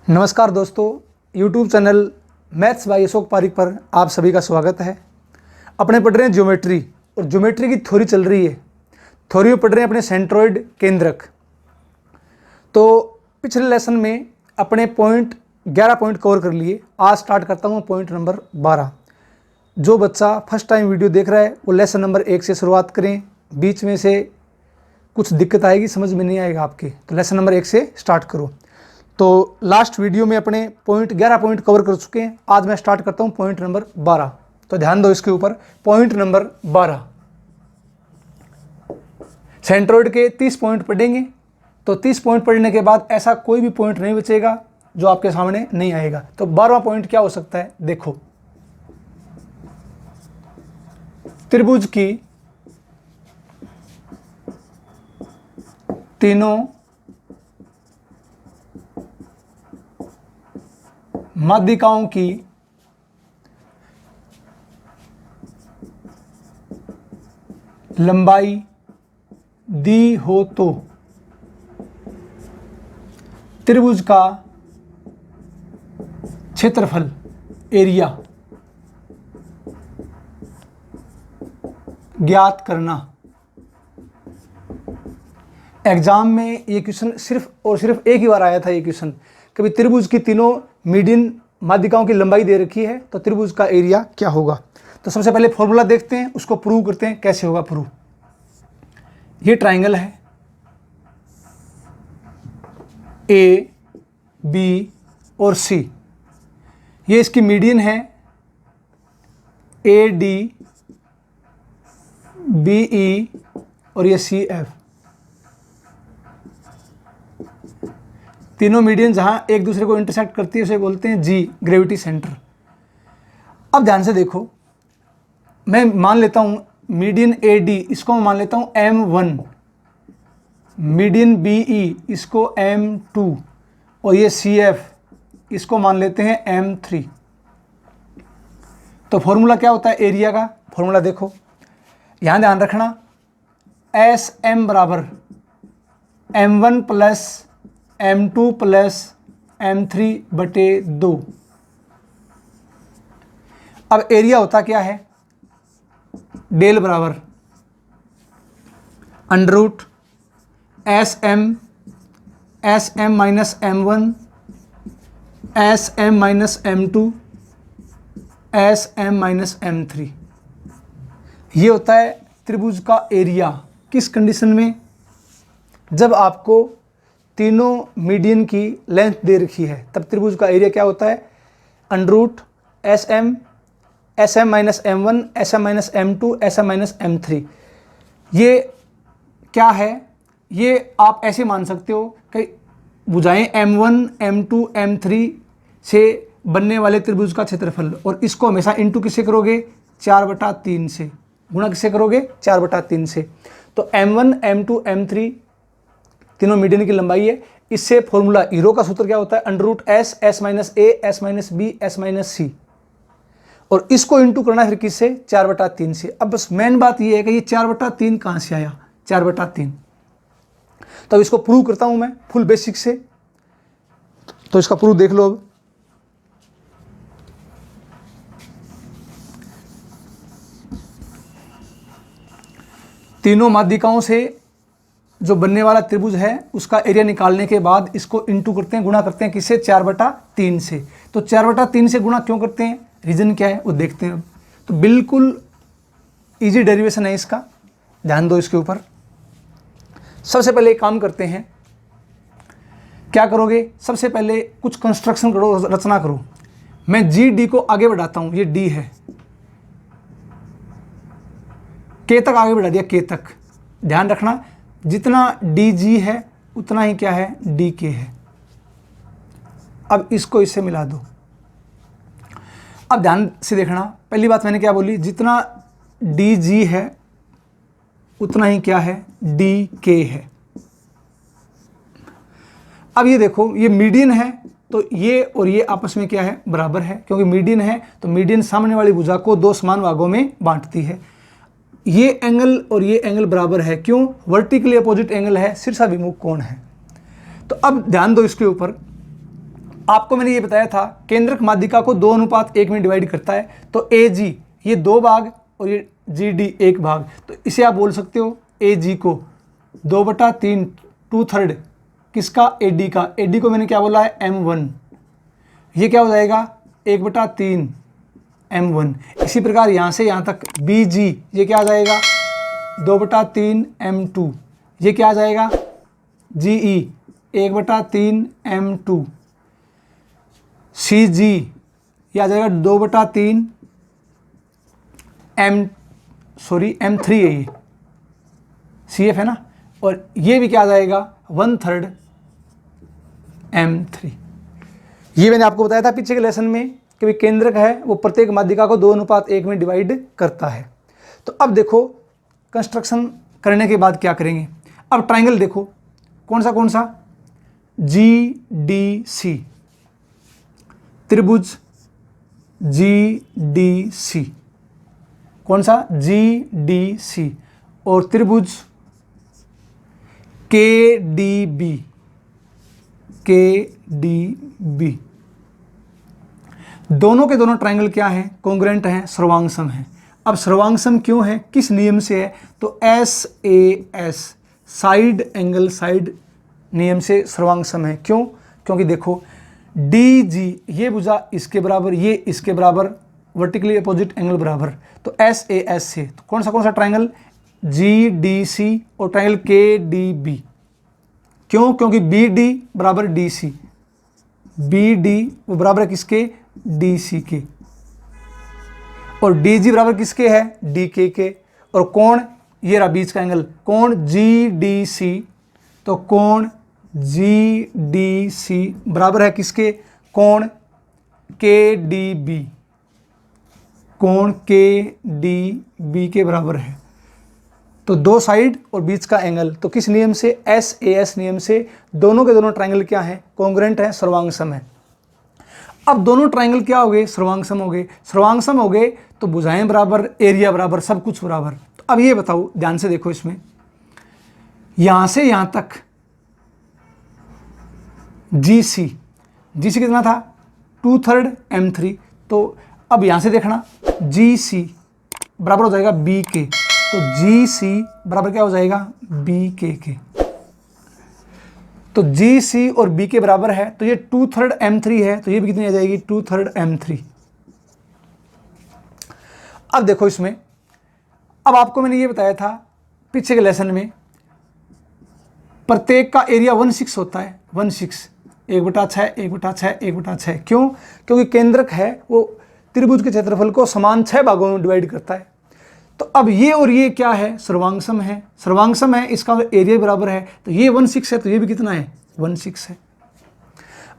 नमस्कार दोस्तों, YouTube channel maths by Ashok Pareek पर आप सभी का स्वागत है। अपने पढ़ रहे हैं ज्योमेट्री और ज्योमेट्री की थ्योरी चल रही है। थ्योरी में पढ़ रहे हैं अपने सेंट्रॉइड केंद्रक। तो पिछले लेसन में अपने 11 पॉइंट कवर कर लिए। आज स्टार्ट करता हूँ पॉइंट नंबर 12। जो बच्चा फर्स्ट टाइम वीडियो देख रहा है वो लेसन नंबर 1 से शुरुआत करें। बीच में से कुछ दिक्कत आएगी, समझ में नहीं आएगा आपके, तो लेसन नंबर 1 से स्टार्ट करो। तो लास्ट वीडियो में अपने 11 पॉइंट कवर कर चुके हैं। आज मैं स्टार्ट करता हूं पॉइंट नंबर 12। तो ध्यान दो इसके ऊपर। पॉइंट नंबर 12, सेंट्रॉइड के 30 पॉइंट पढ़ेंगे। तो 30 पॉइंट पढ़ने के बाद ऐसा कोई भी पॉइंट नहीं बचेगा जो आपके सामने नहीं आएगा। तो 12वां पॉइंट क्या हो सकता है, देखो। त्रिभुज की तीनों माध्यिकाओं की लंबाई दी हो तो त्रिभुज का क्षेत्रफल, एरिया, ज्ञात करना। एग्जाम में ये क्वेश्चन सिर्फ और सिर्फ एक ही बार आया था। ये क्वेश्चन कभी त्रिभुज की तीनों मीडियन माध्यिकाओं की लंबाई दे रखी है तो त्रिभुज का एरिया क्या होगा। तो सबसे पहले फॉर्मूला देखते हैं, उसको प्रूव करते हैं कैसे होगा प्रूव। ये ट्राइंगल है ए, बी और सी। ये इसकी मीडियन है ए डी, बी ई और ये सी एफ। तीनों मीडियन जहां एक दूसरे को इंटरसेक्ट करती है उसे बोलते हैं जी, ग्रेविटी सेंटर। अब ध्यान से देखो, मैं मान लेता हूं मीडियन ए डी, इसको मैं मान लेता हूं M1, मीडियन बी ई इसको M2 और ये CF इसको मान लेते हैं M3। तो फॉर्मूला क्या होता है एरिया का, फॉर्मूला देखो, यहां ध्यान रखना। SM बराबर M1 plus M2 plus M3 बटे 2। अब एरिया होता क्या है, डेल बराबर under root SM minus M1 SM minus M2 SM minus M3। ये होता है त्रिभुज का एरिया। किस कंडीशन में, जब आपको तीनों मीडियन की लेंथ दे रखी है तब त्रिभुज का एरिया क्या होता है, under root SM minus M1 SM minus M2 SM minus M3। ये क्या है, ये आप ऐसे मान सकते हो कि भुजाएं M1 M2 M3 से बनने वाले त्रिभुज का क्षेत्रफल, और इसको हमेशा इंटू किससे करोगे, 4/3 से, गुणा किससे करोगे, 4/3 से। तो M1 M2 M3 तीनों मीडियन की लंबाई है। इससे फॉर्मूला हीरो का सूत्र क्या होता है, under root S minus A S minus B S minus C, और इसको इंटू करना फिर किससे, 4/3 से। अब बस मेन बात ये है कि ये 4/3 कहां से आया, 4/3। तो इसको प्रूव करता हूं मैं फुल बेसिक से। तो इसका प्रूव देख लो। अब तीनों माध्यिकाओं से जो बनने वाला त्रिभुज है उसका एरिया निकालने के बाद इसको इंटू करते हैं, गुणा करते हैं किससे, 4/3 से। तो 4/3 से गुणा क्यों करते हैं, रीजन क्या है वो देखते हैं। अब तो बिल्कुल इजी डेरिवेशन है इसका, ध्यान दो इसके ऊपर। सबसे पहले एक काम करते हैं, क्या करोगे, सबसे पहले कुछ कंस्ट्रक्शन करो, रचना करो। मैं जी डी को आगे बढ़ाता हूं, ये डी है, के तक आगे बढ़ा दिया, के तक। ध्यान रखना जितना डी जी है उतना ही क्या है, डी के है। अब इसको इससे मिला दो। अब ध्यान से देखना, पहली बात मैंने क्या बोली, जितना डी जी है उतना ही क्या है, डी के है। अब ये देखो, ये मीडियन है तो ये और ये आपस में क्या है, बराबर है, क्योंकि मीडियन है तो मीडियन सामने वाली भुजा को 2 समान भागों में बांटती है। ये एंगल और ये एंगल बराबर है, क्यों, वर्टिकली अपोजिट एंगल है, शीर्षाभिमुख कोण है। तो अब ध्यान दो इसके ऊपर, आपको मैंने ये बताया था केंद्रक माध्यिका को 2:1 में डिवाइड करता है, तो ए जी ये 2 भाग और ये जी डी 1 भाग, तो इसे आप बोल सकते हो ए जी को 2/3 2/3 किसका, ए डी का। ए डी को मैंने क्या बोला है, M1, ये क्या हो जाएगा 1/3 M1। इसी प्रकार यहाँ से यहाँ तक बी जी ये क्या आ जाएगा 2/3 M2, ये क्या आ जाएगा जी ई 1/3 M2, सी जी ये आ जाएगा 2/3 M3 है ये सी एफ है ना, और ये भी क्या आ जाएगा 1/3 M3। ये मैंने आपको बताया था पीछे के लेसन में कि केंद्रक है वो प्रत्येक माध्यिका को 2:1 में डिवाइड करता है। तो अब देखो कंस्ट्रक्शन करने के बाद क्या करेंगे। अब ट्राइंगल देखो कौन सा जी डी सी, त्रिभुज जी डी सी, कौन सा जी डी सी, और त्रिभुज के डी बी, के डी बी, दोनों के दोनों ट्राइंगल क्या हैं, कॉन्ग्रुएंट हैं, सर्वांगसम हैं। अब सर्वांगसम क्यों है, किस नियम से है, तो S A S side angle side नियम से सर्वांगसम है। क्यों, क्योंकि देखो डी जी ये भुजा इसके बराबर, ये इसके बराबर, वर्टिकली अपोजिट एंगल बराबर, तो एस ए एस से तो कौन सा ट्राइंगल जी डी सी और ट्राइंगल के डी बी। क्यों, क्योंकि बी डी बराबर डी सी, बी डी वो बराबर है किसके, डी सी के, और डी जी बराबर किसके है, डी के, और कोण ये रहा बीच का एंगल, कोण जी डी सी, तो कोण जी डी सी बराबर है किसके, कोण के डी बी, कोण के डी बी के बराबर है। तो दो साइड और बीच का एंगल, तो किस नियम से, एस ए एस नियम से दोनों के दोनों ट्राइंगल क्या है, कॉन्ग्रुएंट है, सर्वांगसम है। अब दोनों ट्राइंगल क्या हो गए, सर्वांगसम हो गए। सर्वांगसम हो गए तो भुजाएं बराबर, एरिया बराबर, सब कुछ बराबर। तो अब ये बताओ, ध्यान से देखो इसमें, यहां से यहां तक जी सी कितना था 2/3 M3, तो अब यहां से देखना जी सी बराबर हो जाएगा बी के, तो जी सी बराबर क्या हो जाएगा बी के। तो जी सी और बी के बराबर है, तो ये 2/3 M3 है, तो ये भी कितनी आ जाएगी 2/3 M3। अब देखो इसमें, अब आपको मैंने ये बताया था पीछे के लेसन में प्रत्येक का एरिया 1/6 होता है, 1/6 1/6 1/6 1/6। क्यों, क्योंकि केंद्रक है वो त्रिभुज के क्षेत्रफल को समान 6 भागों में डिवाइड करता है। तो अब ये और ये क्या है, सर्वांगसम है, सर्वांगसम है, इसका एरिया बराबर है, तो ये 1/6 है, तो ये भी कितना है 1/6 है।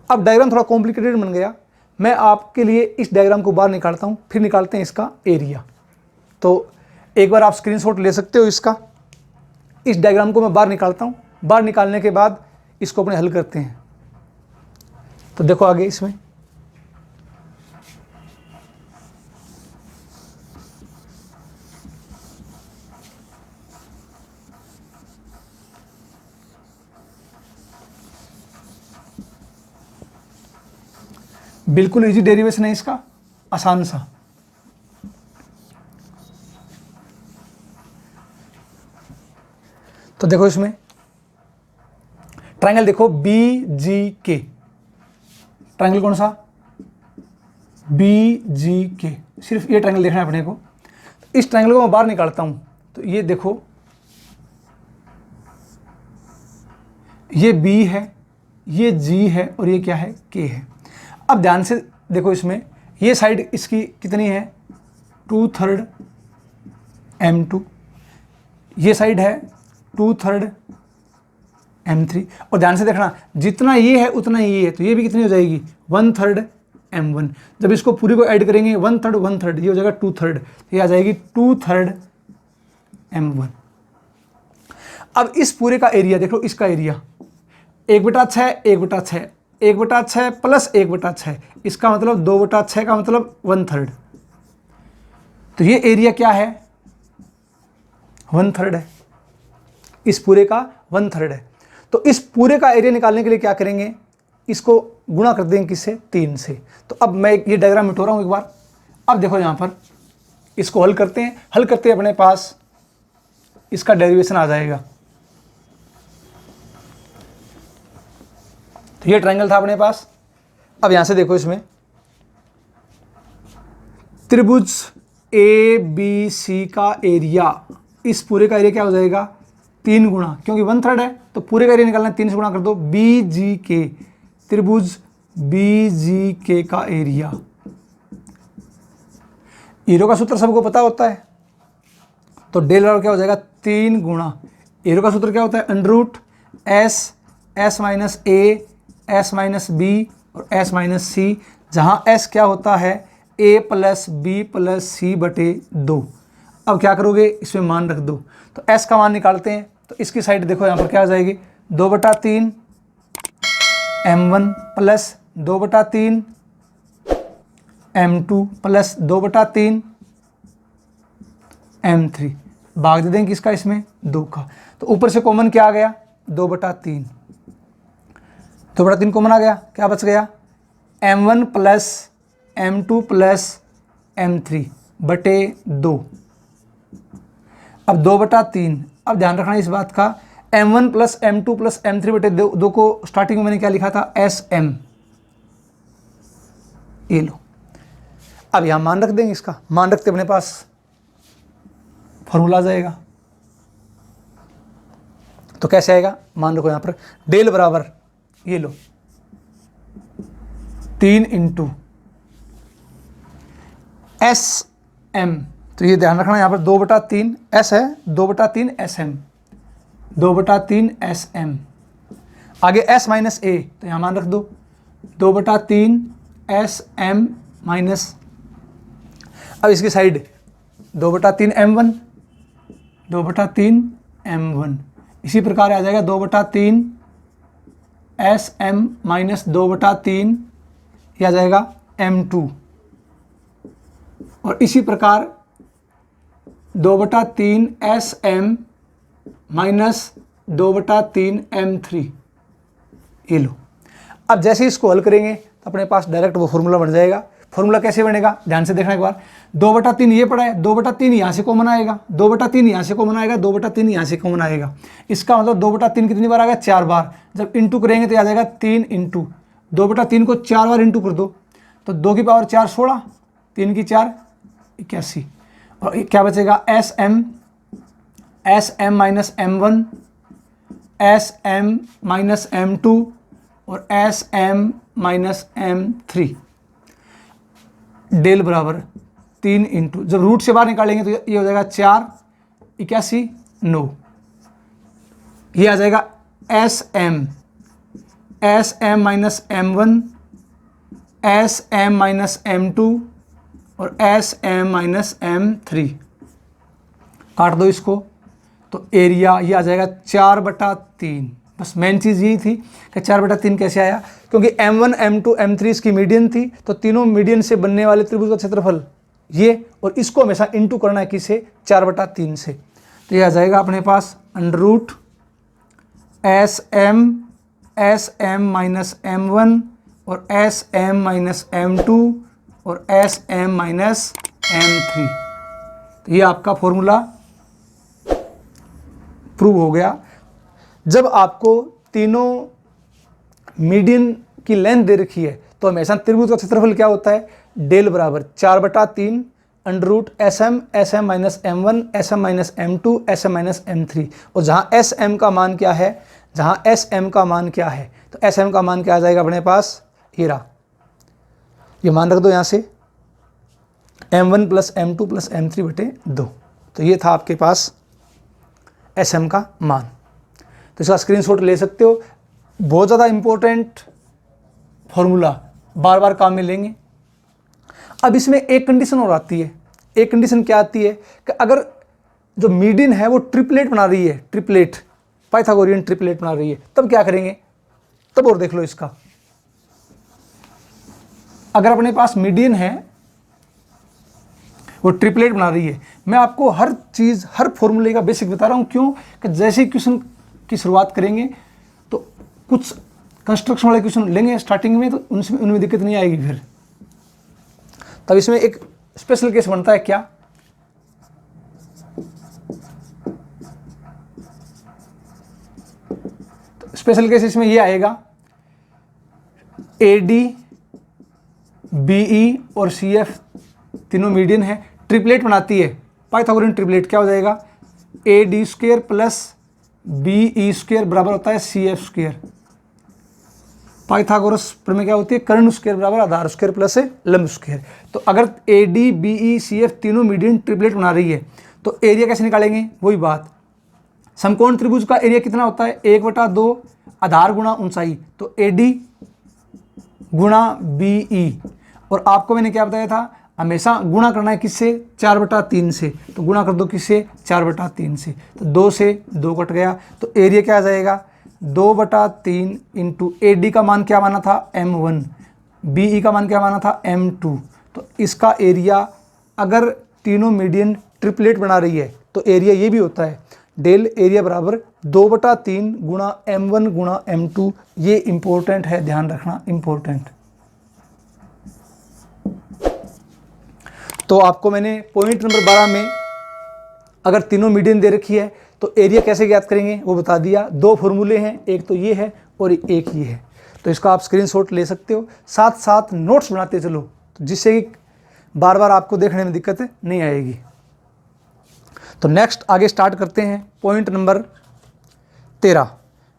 अब डायग्राम थोड़ा कॉम्प्लिकेटेड बन गया, मैं आपके लिए इस डायग्राम को बाहर निकालता हूँ, फिर निकालते हैं इसका एरिया। तो एक बार आप स्क्रीनशॉट ले सकते हो इसका, इस डायग्राम को मैं बाहर निकालता हूँ, बाहर निकालने के बाद इसको अपने हल करते हैं। तो देखो आगे इसमें बिल्कुल इजी डेरिवेशन है इसका, आसान सा। तो देखो इसमें ट्रायंगल देखो बी जी के, ट्रायंगल कौन सा बी जी के, सिर्फ ये ट्रायंगल देखना है अपने को। इस ट्रायंगल को मैं बाहर निकालता हूं, तो ये देखो ये बी है, ये जी है, और ये क्या है के है। अब ध्यान से देखो इसमें, ये साइड इसकी कितनी है 2/3 M2, ये साइड है 2/3 M3, और ध्यान से देखना जितना ये है उतना ये है, तो ये भी कितनी हो जाएगी 1/3 M1। जब इसको पूरी को ऐड करेंगे 1/3 ये हो जाएगा 2/3, ये आ जाएगी 2/3 M1। अब इस पूरे का एरिया देखो, इसका एरिया 1/6 1/6 1/6 प्लस 1/6, इसका मतलब 2/6 का मतलब 1/3, तो ये एरिया क्या है 1/3 है, इस पूरे का 1/3 है। तो इस पूरे का एरिया निकालने के लिए क्या करेंगे, इसको गुणा कर देंगे किससे, 3 से। तो अब मैं ये डायग्राम मिटो रहा हूँ एक बार। अब देखो यहाँ पर इसको हल करते हैं, हल करते अपने पास इसका डेरिवेशन आ जाएगा। तो ये ट्रायंगल था अपने पास। अब यहाँ से देखो, इसमें त्रिभुज ABC का एरिया, इस पूरे का एरिया क्या हो जाएगा, 3 गुणा, क्योंकि 1/3 है तो पूरे का एरिया निकालना है, 3 से गुणा कर दो। BGK, त्रिभुज BGK का एरिया। एरो का सूत्र सबको पता होता है, तो डेल बराबर क्या हो जाएगा, 3 गुणा, एरो का सूत्र क्या होता है, under root S minus A, S minus B और S माइनस C, जहाँ S क्या होता है, A plus B plus C बटे 2। अब क्या करोगे, इसमें मान रख दो, तो S का मान निकालते हैं। तो इसकी साइड देखो यहाँ पर क्या आ जाएगी, 2/3 M1 plus 2/3 M2 plus 2/3 M3, भाग दे देंगे किसका, इसमें 2 का। तो ऊपर से कॉमन क्या आ गया, 2/3, 2/3 कॉमन आ गया, क्या बच गया, M1 plus M2 plus M3 बटे 2। अब 2/3, अब ध्यान रखना इस बात का, M1 plus M2 plus M3 बटे 2 को स्टार्टिंग में मैंने क्या लिखा था, SM, ये लो। अब यहां मान रख देंगे, इसका मान रखते अपने पास फॉर्मूला आ जाएगा। तो कैसे आएगा, मान रखो यहां पर डेल बराबर, ये लो 3 इंटू SM, तो ये ध्यान रखना यहाँ पर 2/3 S है, 2/3 SM, 2/3 SM, आगे S माइनस A, तो यहाँ मान रख दो 2/3 SM माइनस, अब इसकी साइड 2/3 M1, 2/3 M1, इसी प्रकार आ जाएगा 2/3 SM माइनस 2/3 यह आ जाएगा M2, और इसी प्रकार 2/3 SM माइनस 2/3 M3, ये लो। अब जैसे ही इसको हल करेंगे तो अपने पास डायरेक्ट वो फॉर्मूला बन जाएगा। फॉर्मूला कैसे बनेगा, ध्यान से देखना एक बार। 2/3 ये पड़ा है, 2/3 यहाँ से कॉमन आएगा, 2/3 यहाँ से कॉमन आएगा, 2/3 यहाँ से कॉमन आएगा। इसका मतलब 2/3 कितनी बार आ गया, 4 बार। जब इंटू करेंगे तो आ जाएगा 3 इंटू 2/3 को 4 बार इंटू कर दो, तो 2 की पावर 4 16, 3 की 4 81, और क्या बचेगा, SM minus M1, SM minus M2 और SM माइनस M3, डेल बराबर 3 इंटू, जब रूट से बाहर निकालेंगे तो ये हो जाएगा 4 81 9, ये आ जाएगा SM minus M1, SM minus M2 और SM माइनस M3, काट दो इसको, तो एरिया ये आ जाएगा 4/3। बस मेन चीज़ यही थी कि 4/3 कैसे आया, क्योंकि M1 M2 M3 इसकी मीडियन थी, तो तीनों मीडियन से बनने वाले त्रिभुज का क्षेत्रफल ये, और इसको हमेशा इंटू करना है किसे, 4/3 से। तो ये आ जाएगा अपने पास अंडररूट SM माइनस M1 और SM माइनस M2 और SM माइनस M3। तो ये आपका फॉर्मूला प्रूव हो गया। जब आपको तीनों मीडियन की लेंथ दे रखी है तो हमेशा त्रिभुज का क्षेत्रफल क्या होता है, डेल बराबर 4/3 under root SM minus M1 SM minus M2 SM minus M3, और जहाँ SM का मान क्या है, जहाँ SM का मान क्या है, तो SM का मान क्या आ जाएगा अपने पास, ये रहा, ये मान रख दो यहाँ से M1 plus M2 plus M3 बटे 2। तो ये था आपके पास SM का मान। तो इसका स्क्रीनशॉट ले सकते हो, बहुत ज़्यादा इंपॉर्टेंट फॉर्मूला, बार बार काम में लेंगे। अब इसमें एक कंडीशन और आती है, एक कंडीशन क्या आती है कि अगर जो मीडियन है वो ट्रिपलेट बना रही है, ट्रिपलेट पाइथागोरियन ट्रिपलेट बना रही है, तब क्या करेंगे, तब और देख लो इसका। अगर अपने पास मीडियन है वो ट्रिपलेट बना रही है, मैं आपको हर चीज़ हर फॉर्मूले का बेसिक बता रहा हूँ, क्यों कि जैसे ही क्वेश्चन की शुरुआत करेंगे तो कुछ कंस्ट्रक्शन वाले क्वेश्चन लेंगे स्टार्टिंग में तो उनमें दिक्कत नहीं आएगी फिर। तब इसमें एक स्पेशल केस बनता है क्या, तो स्पेशल केस इसमें ये आएगा AD BE और CF तीनों मीडियन है, ट्रिपलेट बनाती है पाइथागोरन ट्रिपलेट। क्या हो जाएगा, AD square plus BE square बराबर होता है CF स्क्वायर। पाइथागोरस प्रमेय क्या होती है, कर्ण स्क्वायर बराबर आधार स्क्वायर प्लस लंब स्क्वायर। तो अगर AD BE CF तीनों मीडियन ट्रिपलेट बना रही है तो एरिया कैसे निकालेंगे, वही बात। समकोण त्रिभुज का एरिया कितना होता है, 1/2 आधार गुणा ऊंचाई, तो AD गुणा BE। और आपको मैंने क्या बताया था, हमेशा गुणा करना है किससे, 4/3 से, तो गुणा कर दो किससे, 4/3 से, तो 2 से 2 कट गया, तो एरिया क्या आ जाएगा 2/3 इंटू AD का मान क्या माना था M1, BE का मान क्या माना था M2। तो इसका एरिया अगर तीनों मीडियन ट्रिपलेट बना रही है तो एरिया ये भी होता है, डेल एरिया बराबर 2/3 गुणा M1 गुणा M2। ये इंपॉर्टेंट है, ध्यान रखना इंपॉर्टेंट। तो आपको मैंने पॉइंट नंबर 12 में अगर तीनों मीडियन दे रखी है तो एरिया कैसे ज्ञात करेंगे वो बता दिया। 2 फॉर्मूले हैं, एक तो ये है और एक ये है, तो इसका आप स्क्रीनशॉट ले सकते हो, साथ साथ नोट्स बनाते चलो, तो जिससे कि बार बार आपको देखने में दिक्कत नहीं आएगी। तो नेक्स्ट आगे स्टार्ट करते हैं, point number 13,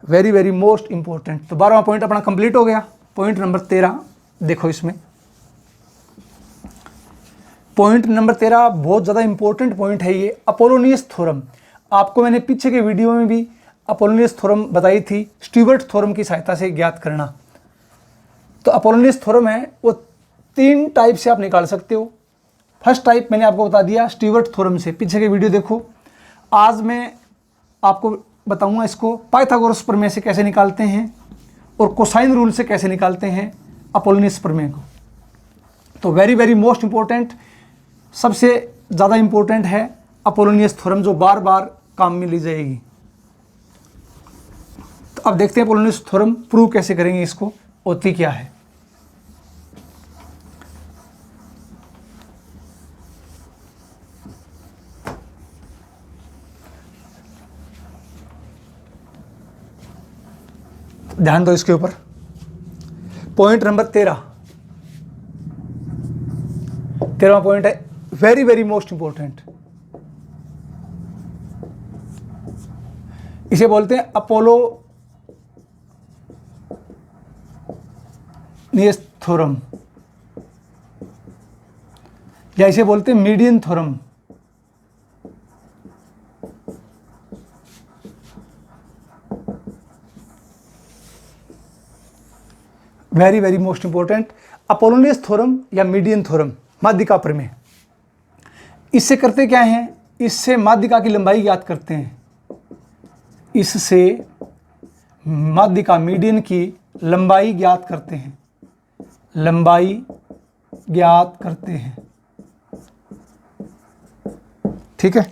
very very most important. तो 12वां पॉइंट अपना कंप्लीट हो गया। पॉइंट नंबर 13 देखो, इसमें पॉइंट नंबर 13 बहुत ज़्यादा इंपॉर्टेंट पॉइंट है ये, अपोलोनियस थ्योरम। आपको मैंने पीछे के वीडियो में भी अपोलोनियस थ्योरम बताई थी, स्टीवर्ट थ्योरम की सहायता से ज्ञात करना। तो अपोलोनियस थ्योरम है वो 3 टाइप से आप निकाल सकते हो। फर्स्ट टाइप मैंने आपको बता दिया स्टीवर्ट थ्योरम से, पीछे के वीडियो देखो। आज मैं आपको बताऊंगा इसको पाइथागोरस प्रमेय से कैसे निकालते हैं और कोसाइन रूल से कैसे निकालते हैं अपोलोनियस प्रमेय को। तो वेरी वेरी मोस्ट इंपॉर्टेंट, सबसे ज़्यादा इंपॉर्टेंट है अपोलोनियस थ्योरम, जो बार बार काम में ली जाएगी। तो अब देखते हैं अपोलोनियस थ्योरम प्रूव कैसे करेंगे, इसको होती क्या है। ध्यान दो इसके ऊपर। पॉइंट नंबर 13वां पॉइंट है वेरी वेरी मोस्ट इंपॉर्टेंट। इसे बोलते हैं अपोलोनियस थ्योरम, या इसे बोलते हैं median theorem. Very very most important, Apollonius theorem या मीडियन थ्योरम, माध्यिका प्रमेय। इससे करते क्या हैं, इससे माध्यिका की लंबाई ज्ञात करते हैं। इससे माध्यिका मीडियन की लंबाई ज्ञात करते हैं, लंबाई ज्ञात करते हैं। ठीक है,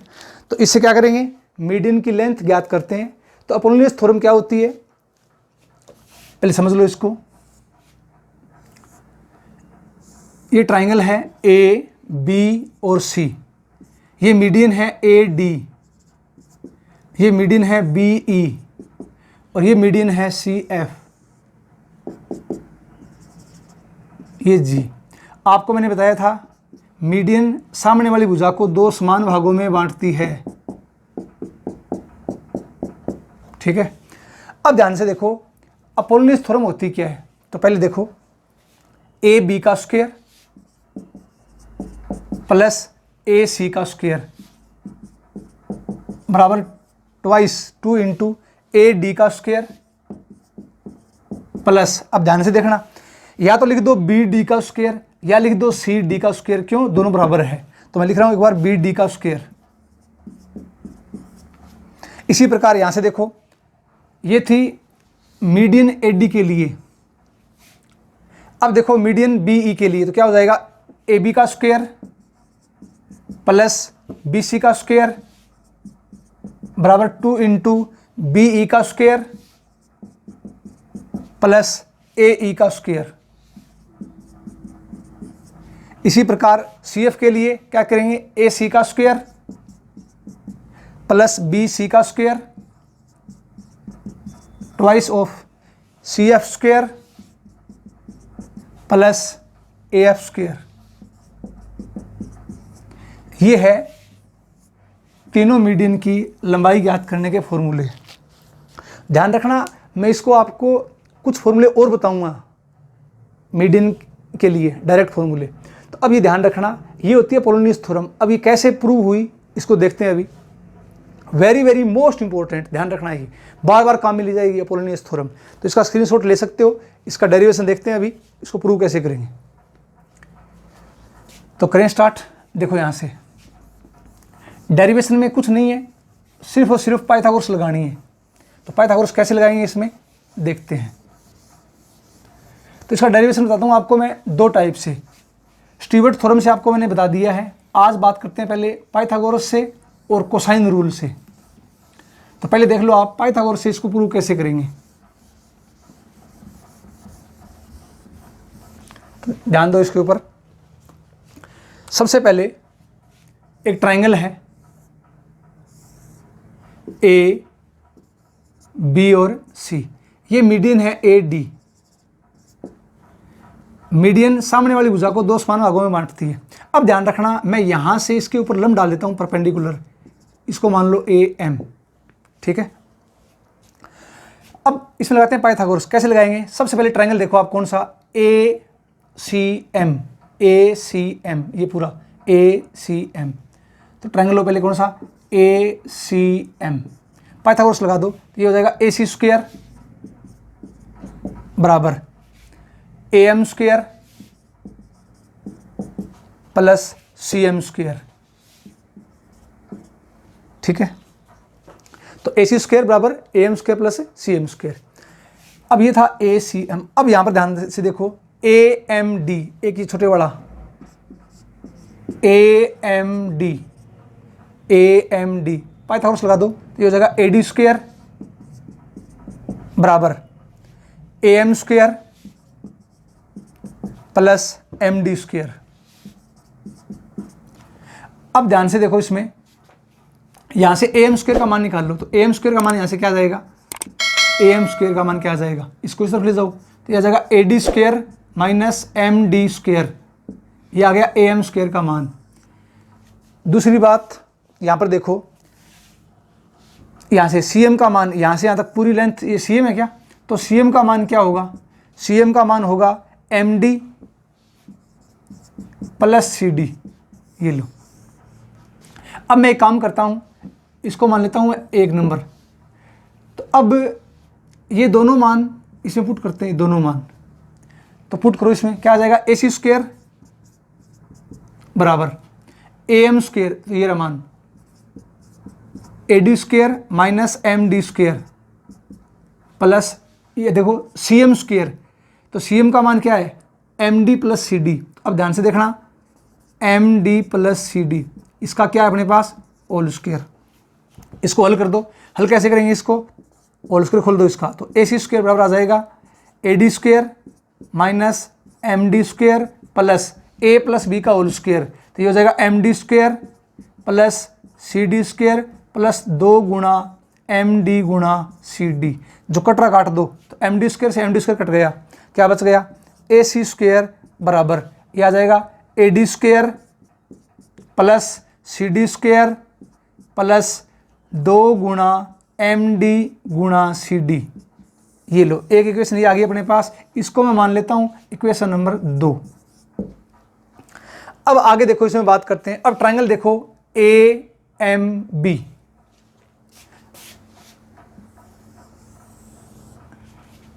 तो इससे क्या करेंगे, मीडियन की लेंथ ज्ञात करते हैं। तो अपोलोनियस थ्योरम क्या होती है, पहले समझ लो इसको। ये ट्राइंगल है A, B और C, ये मीडियन है AD, ये मीडियन है BE और ये मीडियन है CF, ये G। आपको मैंने बताया था मीडियन सामने वाली भुजा को 2 समान भागों में बांटती है। ठीक है, अब ध्यान से देखो अपोलोनियस थ्योरम होती क्या है। तो पहले देखो AB का स्क्वायर प्लस AC का स्क्वायर बराबर 2 इंटू AD का स्क्वायर प्लस, अब ध्यान से देखना, या तो लिख दो BD का स्क्वायर या लिख दो CD का स्क्वायर, क्यों, दोनों बराबर है। तो मैं लिख रहा हूं एक बार BD का स्क्वायर। इसी प्रकार यहां से देखो, ये थी मीडियन AD के लिए। अब देखो मीडियन BE के लिए, तो क्या हो जाएगा, AB का स्क्वायर प्लस BC का स्क्वायर बराबर 2 इंटू BE का स्क्वायर प्लस ए ई का स्क्वायर। इसी प्रकार सी एफ के लिए क्या करेंगे, ए सी का स्क्वायर प्लस बी सी का square twice of C F square plus A F square. ये है तीनों मीडियन की लंबाई ज्ञात करने के फॉर्मूले। ध्यान रखना, मैं इसको आपको कुछ फॉर्मूले और बताऊंगा मीडियन के लिए, डायरेक्ट फॉर्मूले। तो अब ये ध्यान रखना, ये होती है पोलोनियस थ्योरम। अब ये कैसे प्रूव हुई इसको देखते हैं। अभी वेरी वेरी मोस्ट इंपॉर्टेंट, ध्यान रखना है, बार बार काम में ली जाएगी पोलोनियस थ्योरम। तो इसका स्क्रीनशॉट ले सकते हो। इसका डेरिवेशन देखते हैं अभी, इसको प्रूव कैसे करेंगे। तो करें स्टार्ट। देखो यहाँ से डेरिवेशन में कुछ नहीं है, सिर्फ और सिर्फ पाइथागोरस लगानी है। तो पाइथागोरस कैसे लगाएंगे इसमें देखते हैं। तो इसका डेरिवेशन बताता हूँ आपको मैं दो टाइप से। स्टीवर्ट थ्योरम से आपको मैंने बता दिया है। आज बात करते हैं पहले पाइथागोरस से और कोसाइन रूल से। तो पहले देख लो आप पाइथागोरस से इसको प्रूव कैसे करेंगे। तो ध्यान दो इसके ऊपर। सबसे पहले एक ट्राइंगल है ए बी और सी, ये मीडियन है ए डी। मीडियन सामने वाली भुजा को दो समान भागों में बांटती है। अब ध्यान रखना, मैं यहां से इसके ऊपर लंब डाल देता हूं परपेंडिकुलर, इसको मान लो ए एम, ठीक है। अब इसमें लगाते हैं पाइथागोरस। कैसे लगाएंगे, सबसे पहले ट्राइंगल देखो आप कौन सा, ए सी एम, ए सी एम, ये पूरा ए सी एम। तो ट्राइंगल लो पहले कौन सा, ए सी एम। पाइथागोरस लगा दो, ये हो जाएगा ए सी स्क्वायर बराबर A M square plus C M square, ठीक है। तो ए सी स्क्वायर बराबर A M square plus C M square. अब ये था ए सी एम। अब यहां पर ध्यान से देखो, ए एम डी, एक ये छोटे वाला A M D, A M D. Pythagoras लगा दो, ये हो जाएगा ए डी स्क्वायर बराबर A M square plus M D square. अब ध्यान से देखो, इसमें यहां से ए एम स्क्वायर का मान निकाल लो। तो ए एम स्क्वायर का मान यहां से क्या आ जाएगा, ए एम स्क्वायर का मान क्या आ जाएगा, इसको इस तरफ ले जाओ तो यह आ जाएगा A D square minus M D square. ये आ गया ए एम स्क्वायर का मान। दूसरी बात यहां पर देखो, यहां से सी एम का मान, यहां से यहां तक पूरी लेंथ ये सी एम है क्या, तो सी एम का मान क्या होगा, सी एम का मान होगा M D plus C D. ये लो। अब मैं एक काम करता हूं, इसको मान लेता हूं एक नंबर। तो अब ये दोनों मान इसमें पुट करते हैं, दोनों मान। तो पुट करो, इसमें क्या आ जाएगा, ए सी स्क्वायर बराबर ए एम स्क्वायर, तो ये रहा मान A D square minus M D square plus ये देखो सी एम स्क्वायर। तो सी एम का मान क्या है, M D plus C D. अब ध्यान से देखना, M D plus C D, इसका क्या है अपने पास, होल स्क्वायर। इसको हल कर दो। हल कैसे करेंगे इसको, होल स्क्वायर खोल दो इसका। तो ए सी स्क्वायर बराबर आ जाएगा A D square minus M D square plus A plus B का होल स्क्वायर। तो ये हो जाएगा M D square plus C D square plus 2 गुणा एम डी गुणा सी डी। जो कटरा काट दो, तो एम डी स्क्वायर से एम डी स्क्वायर कट गया, क्या बच गया, ए सी स्क्वायर बराबर ये आ जाएगा A D square plus C D square plus 2 गुणा एम डी गुणा सी डी। ये लो, एक इक्वेशन ये आ गई अपने पास। इसको मैं मान लेता हूं इक्वेशन नंबर 2। अब आगे देखो, इसमें बात करते हैं। अब ट्राइंगल देखो ए एम बी।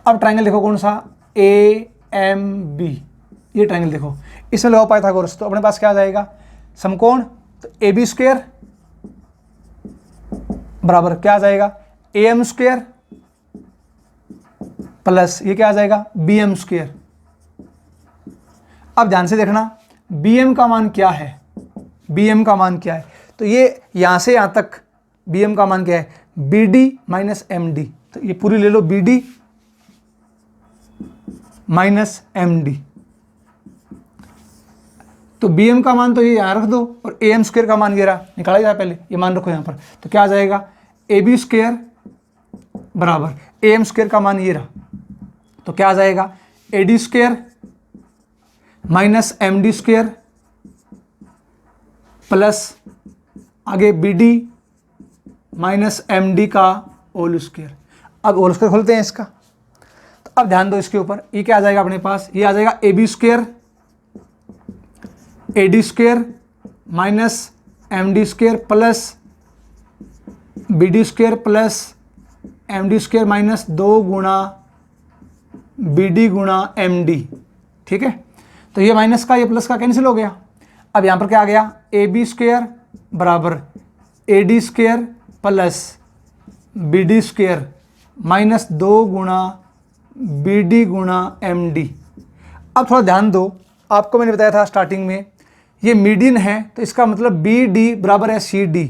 अब ट्राइंगल देखो कौन सा, ए एम बी। ये ट्राइंगल देखो, इसमें लगाओ पाइथागोरस। तो अपने पास क्या आ जाएगा, समकोण। तो ए बी स्क्वायर बराबर क्या आ जाएगा, ए एम स्क्वायर प्लस ये क्या आ जाएगा, बी एम स्क्वायर। अब ध्यान से देखना, बी एम का मान क्या है, बी एम का मान क्या है। तो ये यहां से यहां तक बी एम का मान क्या है, B D minus M D. तो ये पूरी ले लो, B D minus M D. तो बी एम का मान तो ये यहाँ रख दो और ए एम स्क्वायर का मान ये रहा, निकाला जाए पहले, ये मान रखो यहाँ पर। तो क्या आ जाएगा, ए बी स्क्वायर बराबर ए एम स्क्वायर का मान ये रहा, तो क्या आ जाएगा, A D square minus M D square plus आगे B D minus M D का होल स्क्वायर। अब होल स्क्वायर खोलते हैं इसका, तो अब ध्यान दो इसके ऊपर, ये क्या आ जाएगा अपने पास, ये आ जाएगा A B square A D square minus M D square plus B D square plus M D square minus 2 गुणा बी डी गुणा एम डी। ठीक है, तो ये माइनस का ये प्लस का कैंसिल हो गया। अब यहाँ पर क्या आ गया, ए बी स्क्वायर बराबर A D square plus B D square minus 2 गुणा बी डी गुणा एम डी। अब थोड़ा ध्यान दो, आपको मैंने बताया था स्टार्टिंग में, ये मीडियन है तो इसका मतलब बी डी बराबर है सी डी,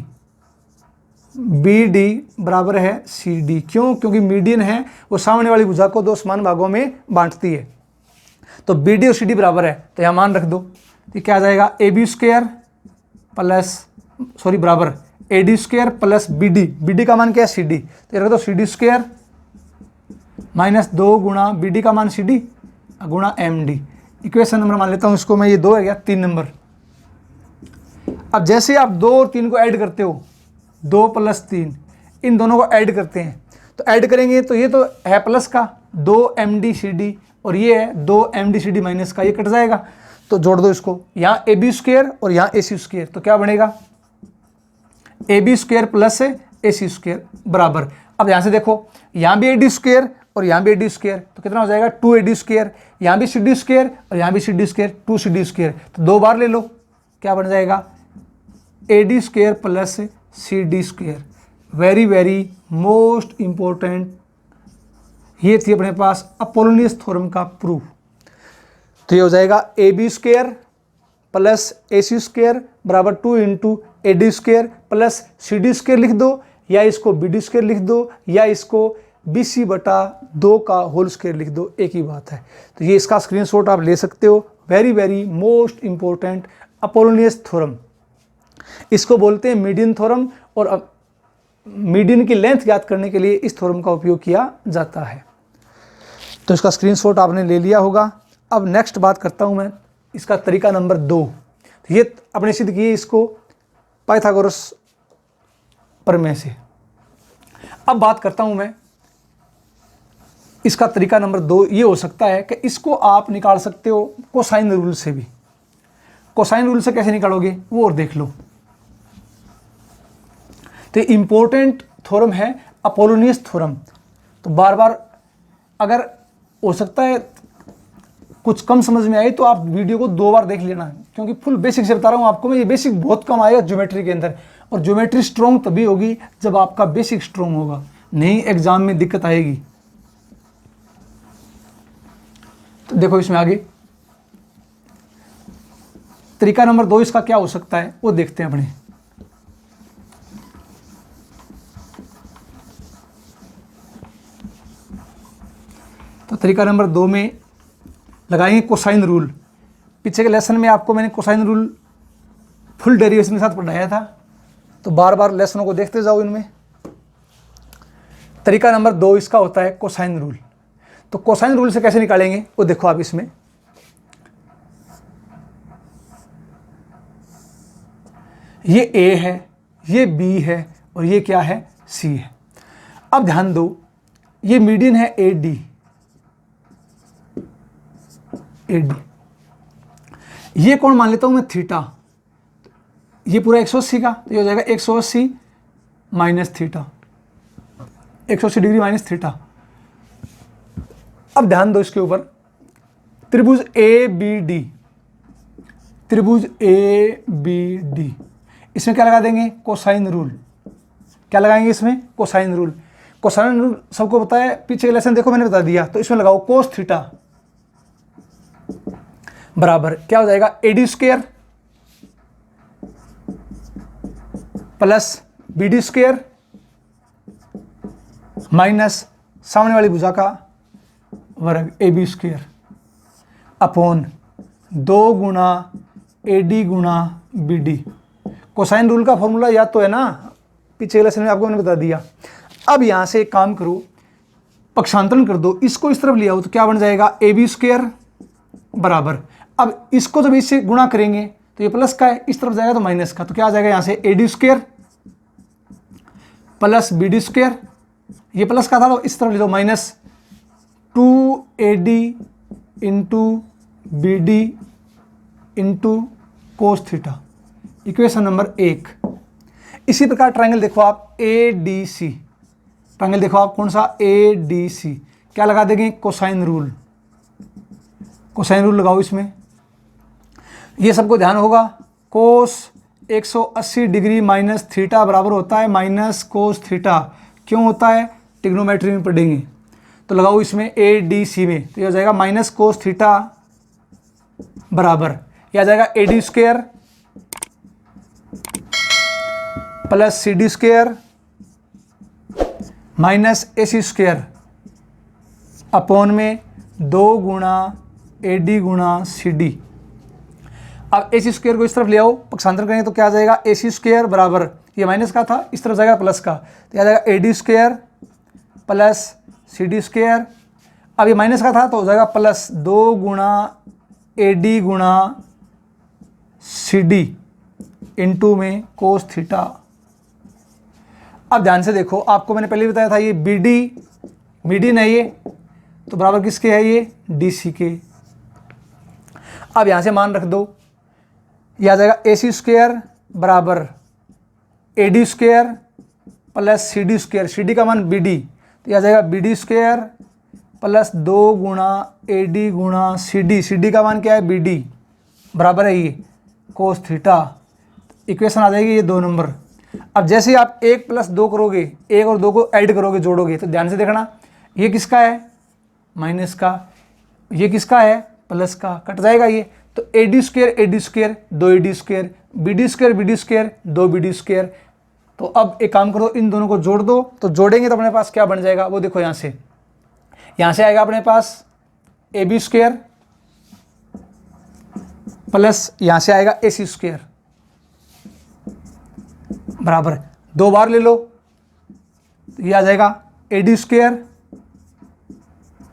बी डी बराबर है सी डी। क्यों, क्योंकि मीडियन है वो सामने वाली भुजा को 2 समान भागों में बांटती है। तो बी डी और सी डी बराबर है, तो यहाँ मान रख दो, तो क्या आ जाएगा, ए बी स्क्वायर प्लस बराबर A D square plus B D का मान क्या है, सी डी, तो ये रख दो सी डी स्क्वायर माइनस 2 गुणा बी डी का मान सी डी गुणा एम डी। इक्वेशन नंबर मान लेता हूँ इसको मैं, ये 2 है गया, 3 नंबर। अब जैसे आप 2 और 3 को ऐड करते हो, 2 प्लस 3, इन दोनों को ऐड करते हैं, तो ऐड करेंगे तो ये तो है प्लस का 2 एम डी सी डी और ये है 2 M D C D minus का, ये कट जाएगा, तो जोड़ दो इसको, यहाँ ए बी स्क्वायर और यहाँ ए सी स्क्वायर, तो क्या बनेगा, A B square plus A C square बराबर। अब यहाँ से देखो, यहाँ भी ए डी स्क्वायर और यहाँ भी ए डी स्क्वायर, तो कितना हो जाएगा, 2 ए डी स्क्वायर, यहाँ भी सी डी स्क्वायर और यहाँ भी C D square, 2 C D square, तो 2 बार ले लो, क्या बन जाएगा, A D square plus C D square. Very very most important, ये थी अपने पास अपोलोनियस थ्योरम का प्रूफ। तो ये हो जाएगा A B square plus A C square बराबर 2 into A D square plus C D square लिख दो, या इसको बी डी स्क्वायर लिख दो, या इसको बी सी बटा 2 का होल स्क्वायर लिख दो, एक ही बात है। तो ये इसका स्क्रीनशॉट आप ले सकते हो। Very very most important Apollonius theorem, इसको बोलते हैं मीडियन थ्योरम, और मीडियन की लेंथ ज्ञात करने के लिए इस थ्योरम का उपयोग किया जाता है। तो इसका स्क्रीनशॉट आपने ले लिया होगा। अब नेक्स्ट बात करता हूं मैं इसका तरीका नंबर 2। तो ये अपने सिद्ध किए इसको पाइथागोरस प्रमेय से। अब बात करता हूं मैं इसका तरीका नंबर 2। ये हो सकता है कि इसको आप निकाल सकते हो कोसाइन रूल से भी। कोसाइन रूल से कैसे निकालोगे वो और देख लो। तो इंपॉर्टेंट थ्योरम है अपोलोनियस थ्योरम। तो बार बार अगर हो सकता है कुछ कम समझ में आई तो आप वीडियो को 2 बार देख लेना, क्योंकि फुल बेसिक से बता रहा हूँ आपको मैं। ये बेसिक बहुत कम आएगा ज्योमेट्री के अंदर, और ज्योमेट्री स्ट्रॉन्ग तभी होगी जब आपका बेसिक स्ट्रॉन्ग होगा, नहीं एग्जाम में दिक्कत आएगी। तो देखो इसमें आगे तरीका नंबर 2 इसका क्या हो सकता है वो देखते हैं अपने। तो तरीका नंबर 2 में लगाएंगे कोसाइन रूल। पीछे के लेसन में आपको मैंने कोसाइन रूल फुल डेरिवेशन के साथ पढ़ाया था, तो बार बार लेसनों को देखते जाओ इनमें। तरीका नंबर 2 इसका होता है कोसाइन रूल। तो कोसाइन रूल से कैसे निकालेंगे वो देखो आप इसमें। ये A है, ये B है और ये क्या है, C है। अब ध्यान दो, ये मीडियन है AD, ये कौन मान लेता हूं मैं, थीटा। ये पूरा 180 का, तो ये हो जाएगा 180 minus theta, 180 degree minus theta. अब ध्यान दो इसके ऊपर, त्रिभुज ABD, त्रिभुज ABD, इसमें क्या लगा देंगे, कोसाइन रूल। क्या लगाएंगे इसमें, कोसाइन रूल। कोसाइन रूल सबको पता है, पीछे का लेसन देखो मैंने बता दिया। तो इसमें लगाओ कोस थीटा बराबर क्या हो जाएगा, AD square plus BD square minus सामने वाली भुजा का वर्ग AB स्क्वायर। अपॉन 2 गुणा AD गुणा BD। कोसाइन रूल का फॉर्मूला याद तो है ना, पिछले लेसन में आपको मैंने बता दिया। अब यहाँ से एक काम करो, पक्षांतरण कर दो, इसको इस तरफ ले आओ तो क्या बन जाएगा, AB² बराबर, अब इसको जब इससे गुणा करेंगे तो ये प्लस का है, इस तरफ जाएगा तो माइनस का, तो क्या आ जाएगा यहाँ से AD² प्लस BD², ये प्लस का था तो इस तरफ ले लो minus 2AD into BD into cos theta, equation number 1। इसी प्रकार ट्रायंगल देखो आप ADC, ट्रायंगल देखो आप कौन सा, ADC, क्या लगा देंगे, कोसाइन रूल, कोसाइन रूल लगाओ इसमें। ये सबको ध्यान होगा, कोस 180 डिग्री माइनस थीटा बराबर होता है माइनस कोस थीटा, क्यों होता है, ट्रिग्नोमेट्री में पढ़ेंगे। तो लगाओ इसमें ADC में, तो ये हो जाएगा माइनस कोस थीटा बराबर, यह आ जाएगा AD² plus CD² minus AC² upon में 2 गुणा AD गुणा CD। अब AC² को इस तरफ ले आओ, पक्षांतर करेंगे तो क्या आ जाएगा, AC² बराबर, ये माइनस का था, इस तरफ जाएगा प्लस का, तो आ जाएगा AD² प्लस CD²। अब ये माइनस का था तो हो जाएगा प्लस 2 गुणा AD गुणा CD इंटू में कोस थीटा। अब ध्यान से देखो, आपको मैंने पहले बताया था ये मीडियन है ये, तो बराबर किसके है, ये DC के। अब यहाँ से मान रख दो, यह आ जाएगा AC² बराबर AD² प्लस CD², CD का मान BD, तो यह आ जाएगा BD² प्लस 2 गुणा AD गुणा CD का मान क्या है, BD बराबर है ये कोस थीटा। इक्वेशन आ जाएगी ये 2 नंबर। अब जैसे ही आप 1 + 2 करोगे, 1 और 2 को ऐड करोगे, जोड़ोगे, तो ध्यान से देखना, ये किसका है, माइनस का, ये किसका है, प्लस का, कट जाएगा ये, तो AD² 2 AD², BD² 2 BD²। तो अब एक काम करो, इन दोनों को जोड़ दो, तो जोड़ेंगे तो अपने पास क्या बन जाएगा, वो देखो यहाँ से आएगा अपने पास AB² प्लस यहाँ से आएगा AC² बराबर, 2 बार ले लो, तो ये आ जाएगा AD²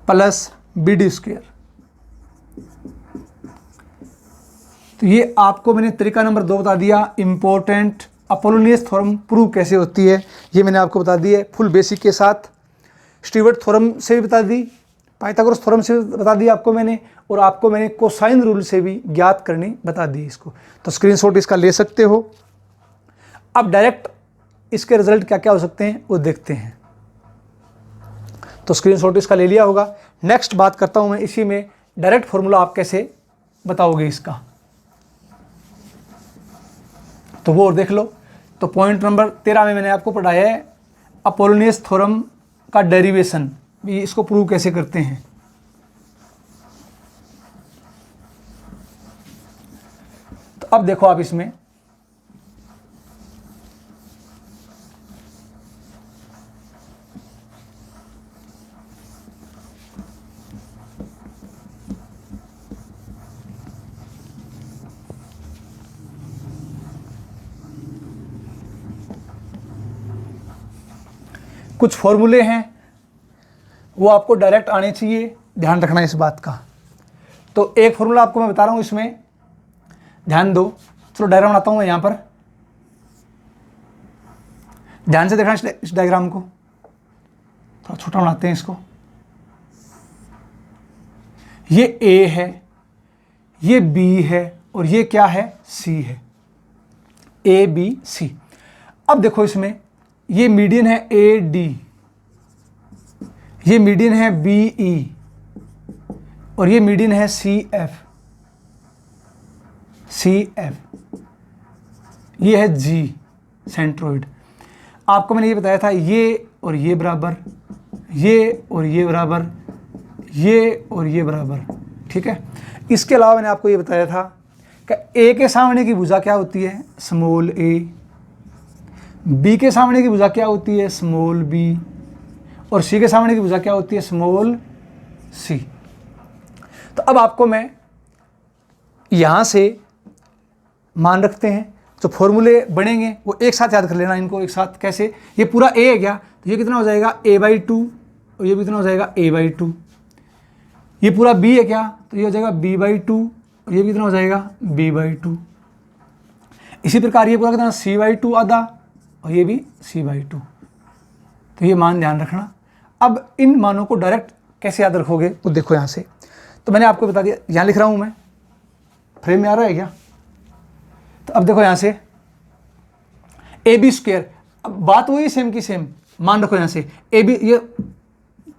प्लस BD²। तो ये आपको मैंने तरीका नंबर 2 बता दिया, इंपॉर्टेंट अपोलोनियस थ्योरम प्रूव कैसे होती है, ये मैंने आपको बता दी है फुल बेसिक के साथ। स्टीवर्ट थ्योरम से भी बता दी, पाइथागोरस थ्योरम से बता दिया आपको मैंने, और आपको मैंने कोसाइन रूल से भी ज्ञात करनी बता दी इसको। तो स्क्रीनशॉट इसका ले सकते हो। अब डायरेक्ट इसके रिजल्ट क्या क्या हो सकते हैं वो देखते हैं। तो स्क्रीनशॉट इसका ले लिया होगा। नेक्स्ट बात करता हूं मैं इसी में, डायरेक्ट फॉर्मूला आप कैसे बताओगे इसका, तो वो और देख लो। तो पॉइंट नंबर 13 में मैंने आपको पढ़ाया है अपोलोनियस थ्योरम का डेरिवेशन, भी इसको प्रूव कैसे करते हैं। तो अब देखो आप इसमें, कुछ फॉर्मूले हैं वो आपको डायरेक्ट आने चाहिए, ध्यान रखना इस बात का। तो एक फॉर्मूला आपको मैं बता रहा हूँ, इसमें ध्यान दो। चलो डायग्राम बनाता हूँ मैं यहाँ पर, ध्यान से देखना इस डायग्राम को, थोड़ा छोटा बनाते हैं इसको। ये A है, ये B है, और ये क्या है, C है, ABC। अब देखो इसमें ये मीडियन है AD, ये मीडियन है BE, और ये मीडियन है CF, ये है G सेंट्रोइड। आपको मैंने ये बताया था, ये और ये बराबर, ये और ये बराबर, ये और ये बराबर, ठीक है। इसके अलावा मैंने आपको ये बताया था कि A के सामने की भुजा क्या होती है, स्मॉल a, B के सामने की भुजा क्या होती है, स्मॉल b, और C के सामने की भुजा क्या होती है, स्मॉल c। तो अब आपको मैं यहाँ से मान रखते हैं, जो फॉर्मूले बनेंगे वो एक साथ याद कर लेना इनको एक साथ। कैसे, ये पूरा ए है क्या, तो ये कितना हो जाएगा a/2 और ये भी कितना हो जाएगा a/2। ये पूरा b है क्या, तो ये हो जाएगा b/2 और ये भी कितना हो जाएगा b/2। इसी प्रकार ये पूरा कितना c/2 आधा और ये भी c/2। तो ये मान ध्यान रखना। अब इन मानों को डायरेक्ट कैसे याद रखोगे वो देखो यहाँ से। तो मैंने आपको बता दिया, यहाँ लिख रहा हूँ मैं, फ्रेम में आ रहा है क्या। तो अब देखो यहाँ से ab², अब बात वही सेम की सेम, मान रखो यहाँ से ab, ये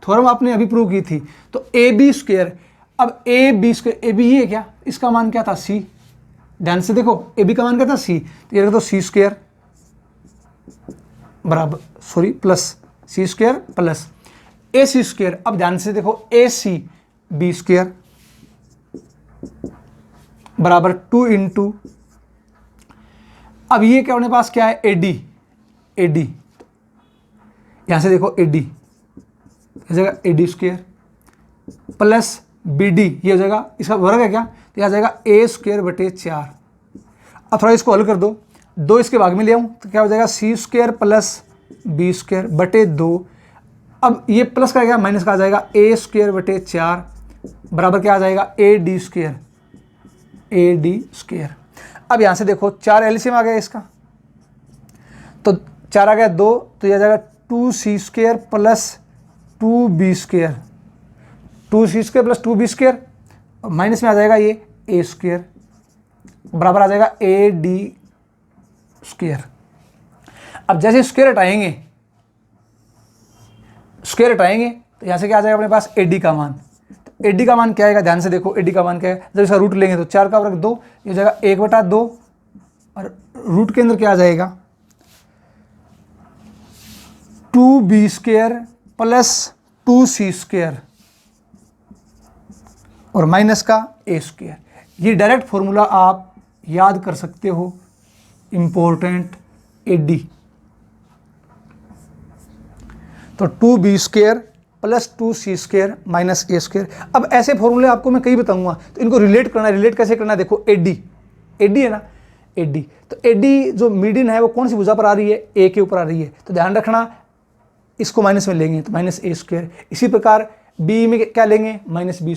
थ्योरम आपने अभी प्रूव की थी। तो ab², अब ab², ab ये है क्या, इसका मान क्या था c, ध्यान से देखो ab का मान क्या था c, तो ये रखो c² बराबर sorry plus c² plus ac²। अब ध्यान से देखो ac b² बराबर 2 इंटू, अब ये क्या अपने पास क्या है ad, यहां से देखो ad हो जाएगा ad² प्लस bd, ये हो जाएगा इसका वर्ग है क्या, तो यह जाएगा a²/4। अब थोड़ा इसको हल कर दो, 2 इसके भाग में ले आऊं तो क्या हो जाएगा c² प्लस b²/2। अब ये प्लस का क्या माइनस का आ जाएगा a²/4 बराबर क्या आ जाएगा ad²। अब यहां से देखो 4 एलसीएम आ गया इसका, तो 4 आ गया 2, तो यह आ जाएगा 2c² plus 2b², 2c² plus 2b², minus में आ जाएगा ये a² बराबर आ जाएगा ad²। अब जैसे स्क्वायर हटाएंगे तो यहाँ से क्या आ जाएगा अपने पास ad का मान। तो ad का मान क्या आएगा, ध्यान से देखो ad का मान क्या है, जब इसका रूट लेंगे तो 4 का वर्ग 2, ये हो जाएगा 1/2 और रूट के अंदर क्या आ जाएगा 2b² प्लस 2c² और माइनस का a²। ये डायरेक्ट फॉर्मूला आप याद कर सकते हो, इंपॉर्टेंट ad। तो 2b² plus 2c² minus a²। अब ऐसे फॉर्मूले आपको मैं कई बताऊंगा, तो इनको रिलेट करना है। रिलेट कैसे करना है, देखो ad है ना, ad, तो ad जो मीडियन है वो कौन सी भुजा पर आ रही है, a के ऊपर आ रही है, तो ध्यान रखना इसको माइनस में लेंगे तो माइनस a²। इसी प्रकार b में क्या लेंगे माइनस b²,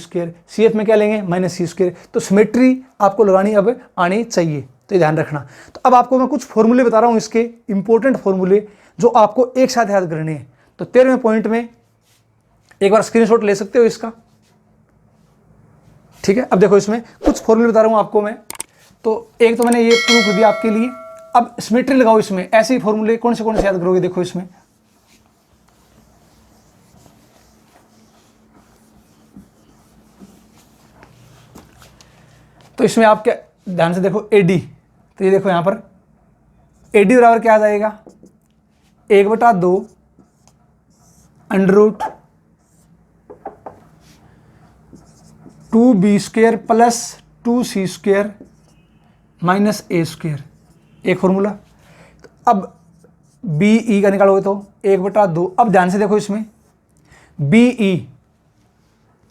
cf में क्या लेंगे माइनस c²। तो सिमेट्री आपको लगानी अब आनी चाहिए, तो ध्यान रखना। तो अब आपको मैं कुछ फॉर्मूले बता रहा हूँ, इसके इंपॉर्टेंट फॉर्मूले जो आपको एक साथ याद करने हैं। तो 13वें पॉइंट में एक बार स्क्रीनशॉट ले सकते हो इसका, ठीक है। अब देखो इसमें कुछ फॉर्मूले बता रहा हूँ आपको मैं, तो एक तो मैंने ये प्रूव कर दिया आपके लिए। अब सिमेट्री लगाओ इसमें, ऐसे ही फॉर्मूले कौन से याद करोगे, देखो इसमें तो इसमें आप क्या ध्यान से देखो ad, तो ये देखो यहां पर ad बराबर क्या आ जाएगा 1/2 under root 2b² plus 2c² minus a², एक फॉर्मूला। तो अब be का निकालोगे तो 1/2। अब ध्यान से देखो इसमें be,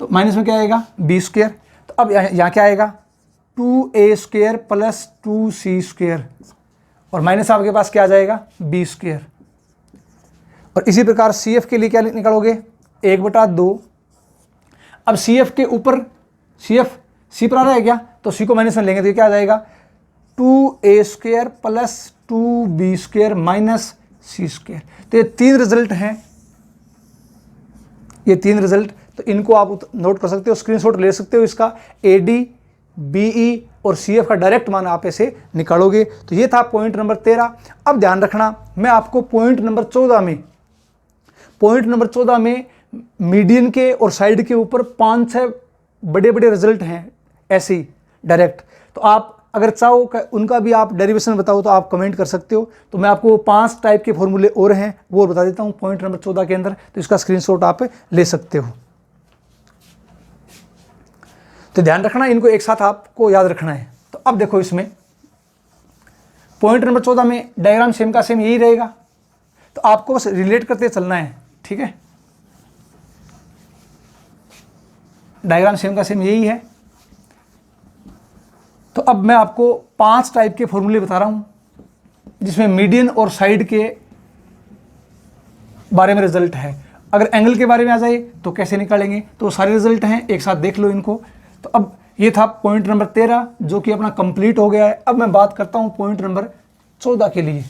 तो माइनस में क्या आएगा b², तो अब यहाँ क्या आएगा 2a² प्लस 2c² और माइनस आपके पास क्या आ जाएगा b²। और इसी प्रकार CF के लिए क्या निकालोगे 1/2। अब CF के ऊपर C पर आ रहा है क्या, तो C को माइनस में लेंगे तो ये क्या आ जाएगा 2a² plus 2b² minus c²। तो ये 3 रिजल्ट हैं, ये 3 रिजल्ट, तो इनको आप नोट कर सकते हो, स्क्रीनशॉट ले सकते हो इसका। AD, BE और CF का डायरेक्ट मान आप ऐसे निकालोगे। तो ये था पॉइंट नंबर 13। अब ध्यान रखना, मैं आपको पॉइंट नंबर 14 में मीडियन के और साइड के ऊपर 5-6 बड़े बड़े रिजल्ट हैं ऐसे ही डायरेक्ट। तो आप अगर चाहो उनका भी आप डेरिवेशन बताओ तो आप कमेंट कर सकते हो। तो मैं आपको 5 टाइप के फॉर्मूले और हैं वो बता देता हूँ पॉइंट नंबर 14 के अंदर, तो इसका स्क्रीनशॉट आप ले सकते हो। तो ध्यान रखना, इनको एक साथ आपको याद रखना है। तो अब देखो इसमें पॉइंट नंबर 14 में डायग्राम सेम का सेम यही रहेगा, तो आपको बस रिलेट करते चलना है, ठीक है। डायग्राम सेम का सेम यही है। तो अब मैं आपको 5 टाइप के फॉर्मूले बता रहा हूँ जिसमें मीडियन और साइड के बारे में रिजल्ट है। अगर एंगल के बारे में आ जाए तो कैसे निकालेंगे, तो सारे रिजल्ट हैं, एक साथ देख लो इनको। तो अब ये था पॉइंट नंबर 13 जो कि अपना कंप्लीट हो गया है। अब मैं बात करता हूँ पॉइंट नंबर 14 के लिए।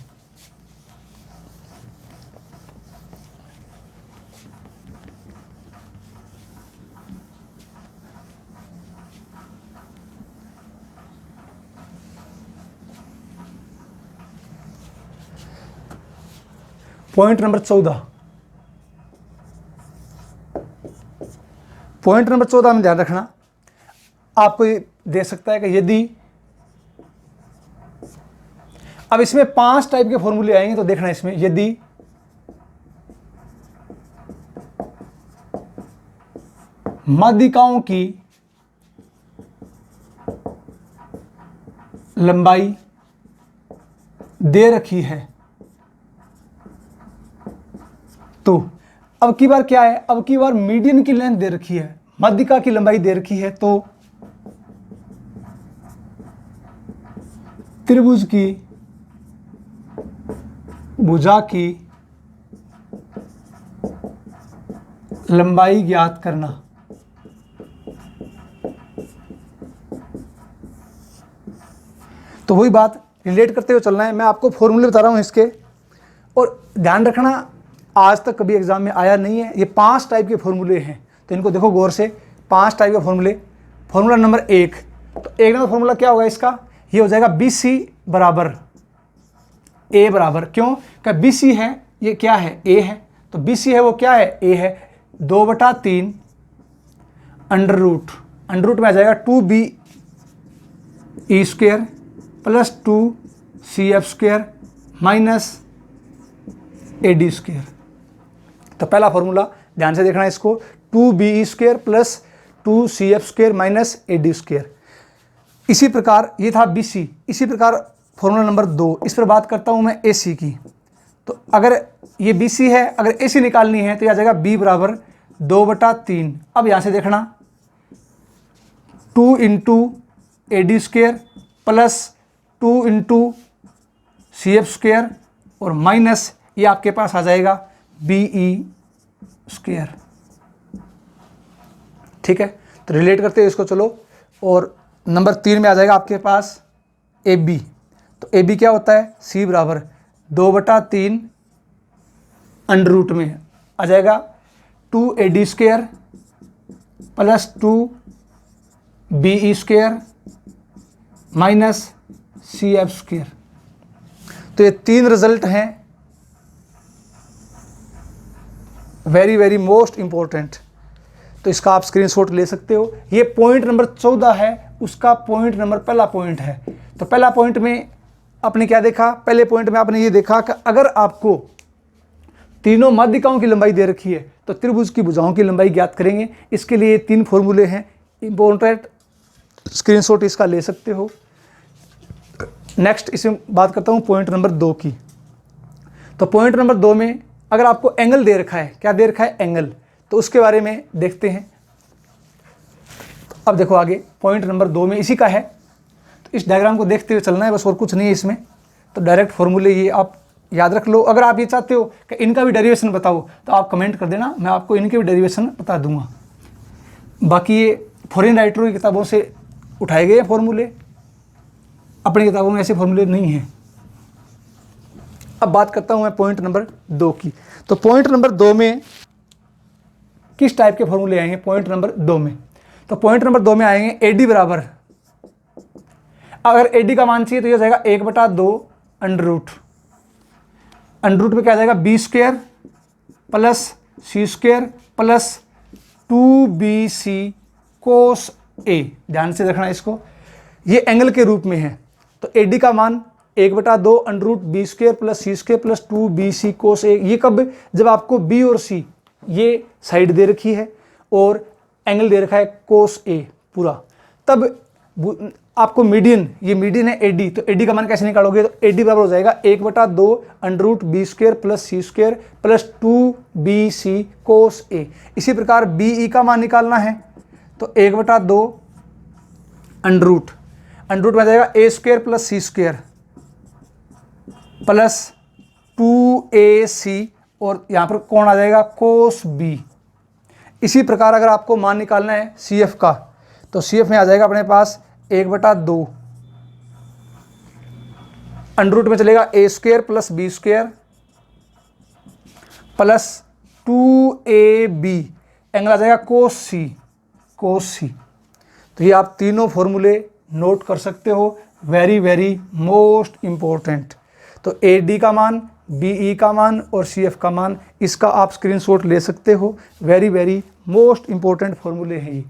पॉइंट नंबर 14, पॉइंट नंबर 14 में ध्यान रखना, आपको ये दे सकता है कि यदि, अब इसमें 5 टाइप के फॉर्मूले आएंगे तो देखना इसमें, यदि माध्यिकाओं की लंबाई दे रखी है तो अब की बार क्या है, अब की बार मीडियन की लेंथ दे रखी है, माध्यिका की लंबाई दे रखी है, तो त्रिभुज की भुजा की लंबाई ज्ञात करना। तो वही बात रिलेट करते हुए चलना है। मैं आपको फॉर्मूले बता रहा हूं इसके, और ध्यान रखना आज तक कभी एग्जाम में आया नहीं है। ये 5 टाइप के फॉर्मूले हैं, तो इनको देखो गौर से। 5 टाइप के फॉर्मूले। फॉर्मूला नंबर 1, तो 1 नंबर फॉर्मूला क्या होगा इसका, ये हो जाएगा BC बराबर A बराबर, क्यों, क्या BC है, ये क्या है, A है, तो BC है वो क्या है, A है, 2/3 अंडर रूट में आ जाएगा 2BE² plus 2CF² minus AD²। तो पहला फॉर्मूला ध्यान से देखना इसको, 2BE² plus 2CF² minus AD²। इसी प्रकार ये था BC। इसी प्रकार फॉर्मूला नंबर 2, इस पर बात करता हूं मैं AC की। तो अगर ये BC है, अगर AC निकालनी है तो यह आ जाएगा B बराबर 2/3। अब यहां से देखना 2 × AD² प्लस 2 × CF² और माइनस ये आपके पास आ जाएगा BE²। ठीक है, तो रिलेट करते हैं इसको, चलो। और नंबर 3 में आ जाएगा आपके पास AB। तो AB क्या होता है, C बराबर 2/3 अंडर रूट में आ जाएगा 2AD² plus 2BE² minus CF²। तो ये 3 रिजल्ट हैं, वेरी वेरी मोस्ट इंपॉर्टेंट। तो इसका आप स्क्रीनशॉट ले सकते हो। ये पॉइंट नंबर 14 है, उसका पॉइंट नंबर पहला पॉइंट है। तो पहला पॉइंट में आपने क्या देखा, पहले पॉइंट में आपने ये देखा कि अगर आपको तीनों माध्यिकाओं की लंबाई दे रखी है तो त्रिभुज की भुजाओं की लंबाई ज्ञात करेंगे। इसके लिए 3 फॉर्मूले हैं इंपॉर्टेंट, स्क्रीनशॉट इसका ले सकते हो। नेक्स्ट इसमें बात करता हूँ पॉइंट नंबर 2 की। तो पॉइंट नंबर 2 में अगर आपको एंगल दे रखा है, क्या दे रखा है, एंगल, तो उसके बारे में देखते हैं। अब देखो आगे पॉइंट नंबर 2 में इसी का है, तो इस डायग्राम को देखते हुए चलना है, बस और कुछ नहीं है इसमें। तो डायरेक्ट फॉर्मूले ये आप याद रख लो। अगर आप ये चाहते हो कि इनका भी डेरिवेशन बताओ तो आप कमेंट कर देना, मैं आपको इनके भी डेरिवेशन बता दूंगा। बाकी ये फॉरेन राइटरों की किताबों से उठाए गए फॉर्मूले, अपनी किताबों में ऐसे फॉर्मूले नहीं हैं। अब बात करता हूं मैं पॉइंट नंबर 2 की। तो पॉइंट नंबर 2 में किस टाइप के फॉर्मूले आएंगे पॉइंट नंबर 2 में, तो पॉइंट नंबर 2 में आएंगे AD बराबर, अगर AD का मान चाहिए तो यह जाएगा 1/2 अंडर रूट में क्या जाएगा B² plus C² plus 2BC cos A। ध्यान से देखना इसको, ये एंगल के रूप में है। तो AD का मान 1/2 under root B² plus C² plus 2BC cos A। ये कब, जब आपको B और C ये साइड दे रखी है और एंगल दे रखा है cos A पूरा, तब आपको मीडियन, ये मीडियन है AD, तो AD का मान कैसे निकालोगे, तो AD बराबर हो जाएगा 1/2 under root B² plus C² plus 2BC cos A। इसी प्रकार BE का मान निकालना है तो 1/2 अंडर रूट, अंडर रूट में आ जाएगा ए स्क्वायर प्लस सी स्क्वायर प्लस 2ac और यहाँ पर कौन आ जाएगा कोस b। इसी प्रकार अगर आपको मान निकालना है CF का तो CF में आ जाएगा अपने पास 1/2 अंडर रूट में चलेगा A square plus B square plus 2ab angle आ जाएगा कोस c। तो ये आप तीनों फॉर्मूले नोट कर सकते हो, वेरी वेरी मोस्ट इंपॉर्टेंट। तो AD का मान, BE का मान और CF का मान, इसका आप स्क्रीनशॉट ले सकते हो, वेरी वेरी मोस्ट इंपॉर्टेंट फॉर्मूले हैं ये।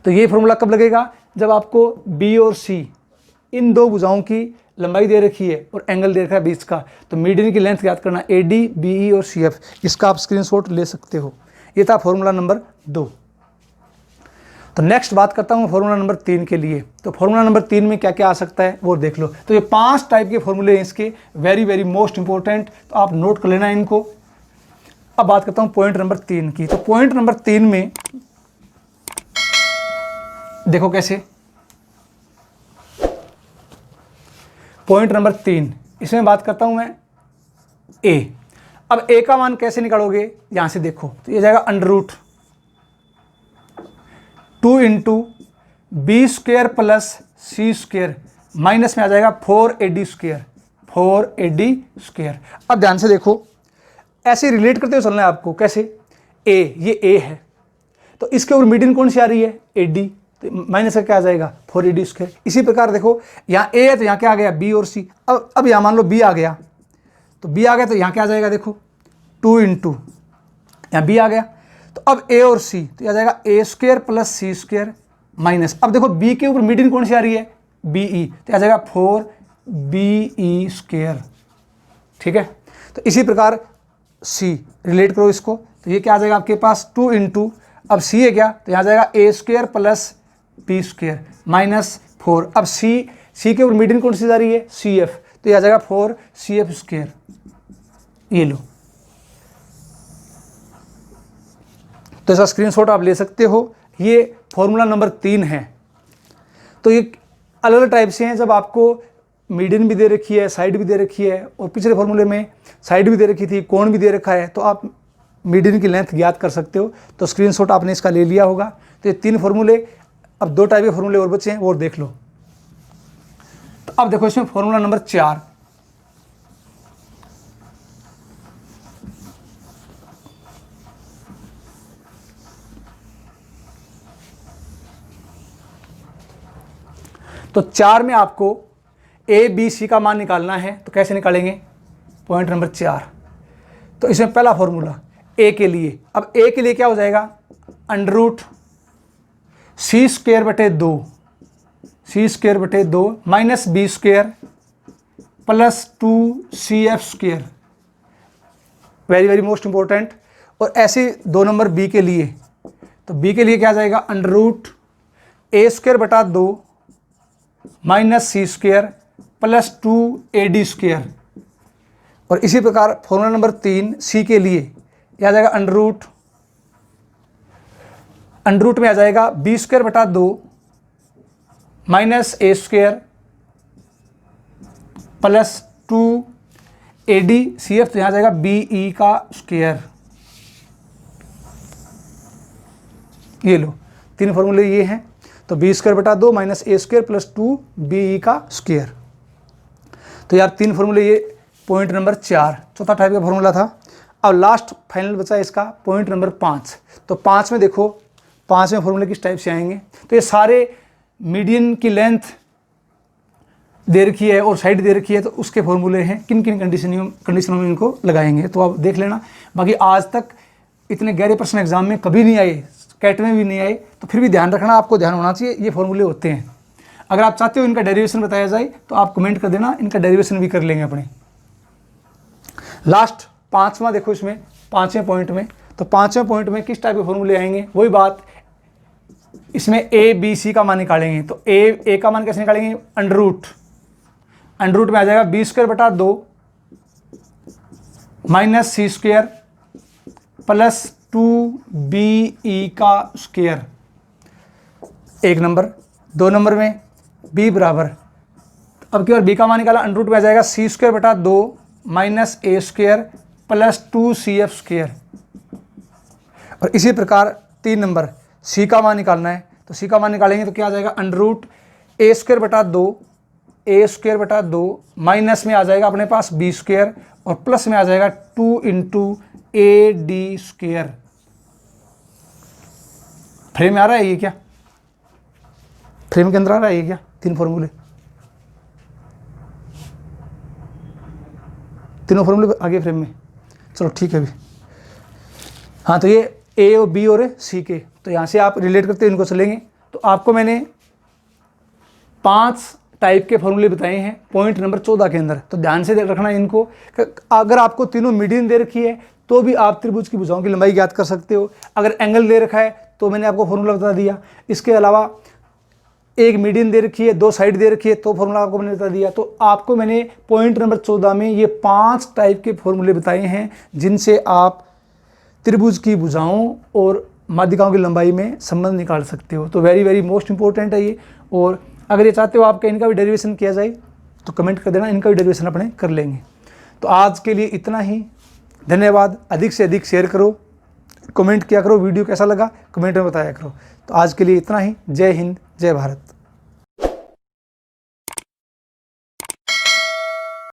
तो ये फॉर्मूला कब लगेगा? जब आपको B और C इन दो भुजाओं की लंबाई दे रखी है और एंगल दे रखा है बीच का, तो मीडियन की लेंथ याद करना AD, BE और CF, इसका आप स्क्रीनशॉट ले सकते हो। ये था फॉर्मूला नंबर 2। तो नेक्स्ट बात करता हूँ फॉर्मूला नंबर 3 के लिए। तो फॉर्मूला नंबर 3 में क्या क्या आ सकता है वो देख लो। तो ये 5 टाइप के फॉर्मूले हैं इसके, वेरी वेरी मोस्ट इंपॉर्टेंट, तो आप नोट कर लेना इनको। अब बात करता हूँ पॉइंट नंबर 3 की। तो पॉइंट नंबर 3 में देखो कैसे, पॉइंट नंबर 3 इसमें बात करता हूँ मैं A। अब A का मान कैसे निकालोगे, यहां से देखो, तो ये जाएगा under root 2 into B square plus C square minus में आ जाएगा 4AD स्क्वेयर। अब ध्यान से देखो, ऐसे रिलेट करते हुए चलना है आपको। कैसे? ये A है तो इसके ऊपर मीडियन कौन सी आ रही है? AD, तो माइनस का क्या आ जाएगा 4AD स्क्वेयर। इसी प्रकार देखो, यहाँ A है तो यहाँ क्या आ गया B और C। अब यहाँ मान लो B आ गया, तो B आ गया तो यहाँ क्या आ जाएगा देखो 2 इंटू यहाँ B आ गया, तो अब A और C तो आ जाएगा A square plus C square minus, अब देखो B के ऊपर मीडियन कौन सी आ रही है? BE, तो आ जाएगा 4BE स्क्वेयर। ठीक है, तो इसी प्रकार C रिलेट करो इसको, तो ये क्या आ जाएगा आपके पास 2 इंटू, अब C है क्या, तो यहाँ जाएगा A square plus B square minus 4। अब C के ऊपर मीडियन कौन सी जा रही है? CF, तो ये आ जाएगा 4CF स्क्वेयर। ये लो, तो इसका स्क्रीनशॉट आप ले सकते हो। ये फॉर्मूला नंबर 3 है। तो ये अलग अलग टाइप से हैं, जब आपको मीडियन भी दे रखी है, साइड भी दे रखी है, और पिछले फॉर्मूले में साइड भी दे रखी थी, कोण भी दे रखा है, तो आप मीडियन की लेंथ ज्ञात कर सकते हो। तो स्क्रीनशॉट आपने इसका ले लिया होगा। तो ये 3 फॉर्मूले, अब 2 टाइप के फॉर्मूले और बचे हैं, वो देख लो। तो अब देखो इसमें फॉर्मूला नंबर 4। तो 4 में आपको ABC का मान निकालना है, तो कैसे निकालेंगे? Point number 4। तो इसमें पहला फॉर्मूला A के लिए, अब A के लिए क्या हो जाएगा? अंडर रूट C स्क्वेयर बटे 2 minus B square plus 2CF square, very very most important. और ऐसे 2 नंबर B के लिए, तो B के लिए क्या आ जाएगा? अंडर रूट A स्क्वेयर बटा 2 minus C square plus 2AD square. और इसी प्रकार फॉर्मूला नंबर 3 C के लिए यह आ जाएगा अंडर रूट में आ जाएगा B स्क्वेयर बटा 2 minus A square plus 2AD CF, तो यहाँ आ जाएगा BE का स्क्वेयर। ये लो, 3 फॉर्मूले ये हैं। तो B स्क्वायर बटा 2 minus A square plus 2BE का स्क्वायर। तो यार 3 फॉर्मूले ये पॉइंट नंबर 4, चौथा टाइप का फॉर्मूला था। अब लास्ट फाइनल बचा इसका पॉइंट नंबर 5। तो 5 में देखो, 5वें फॉर्मूले किस टाइप से आएंगे। तो ये सारे मीडियन की लेंथ दे रखी है और साइड दे रखी है, तो उसके फॉर्मूले हैं, किन किन कंडीशनों में इनको लगाएंगे, तो आप देख लेना। बाकी आज तक इतने गहरे प्रश्न एग्जाम में कभी नहीं आए, कैट में भी नहीं आए, तो फिर भी ध्यान रखना, आपको ध्यान होना चाहिए, ये फॉर्मूले होते हैं। अगर आप चाहते हो इनका डेरिवेशन बताया जाए तो आप कमेंट कर देना, इनका डेरिवेशन भी कर लेंगे अपने। लास्ट 5वां देखो, इसमें 5वें पॉइंट में, तो 5वें पॉइंट में किस टाइप के फॉर्मूले आएंगे, वही बात, इसमें ABC का मान निकालेंगे। तो A का मान कैसे निकालेंगे? अंडर रूट में आ जाएगा B स्क्वायर बटा 2 minus C square plus 2BE का स्क्वायर, 1 नंबर। 2 नंबर में b बराबर, अब की बार b का मान निकाला, अंडर रूट में आ जाएगा सी स्क्वायर बटा 2 माइनस ए स्क्वायर प्लस 2cf स्क्वायर। और इसी प्रकार 3 नंबर c का मान निकालना है, तो c का मान निकालेंगे तो क्या आ जाएगा, अंडर रूट ए स्क्वायर बटा 2 माइनस में आ जाएगा अपने पास बी स्क्वायर और प्लस में आ जाएगा 2 into A D square. Frame में आ रहा है ये क्या, फ्रेम के अंदर आ रहा है ये क्या, 3 फॉर्मूले, तीनों फॉर्मूले आगे फ्रेम में। चलो ठीक है अभी, हाँ तो ये ए और बी और सी के, तो यहाँ से आप रिलेट करते इनको चलेंगे। तो आपको मैंने 5 टाइप के फॉर्मूले बताए हैं पॉइंट नंबर 14 के अंदर, तो ध्यान से रखना इनको। अगर आपको तीनों मीडियन दे रखी है तो भी आप त्रिभुज की भुजाओं की लंबाई ज्ञात कर सकते हो। अगर एंगल दे रखा है तो मैंने आपको फॉर्मूला बता दिया। इसके अलावा एक मीडियन दे रखी है, 2 साइड दे रखी है, तो फॉर्मूला आपको मैंने बता दिया। तो आपको मैंने पॉइंट नंबर 14 में ये 5 टाइप के फॉर्मूले बताए हैं जिनसे आप त्रिभुज की भुजाओं और माध्यिकाओं की लंबाई में संबंध निकाल सकते हो। तो वेरी वेरी मोस्ट इंपॉर्टेंट है ये। और अगर ये चाहते हो आपका इनका भी डेरिवेशन किया जाए तो कमेंट कर देना, इनका भी डेरिवेशन अपने कर लेंगे। तो आज के लिए इतना ही, धन्यवाद। अधिक से अधिक शेयर करो, कमेंट किया करो, वीडियो कैसा लगा कमेंट में बताया करो। तो आज के लिए इतना ही, जय हिंद जय भारत।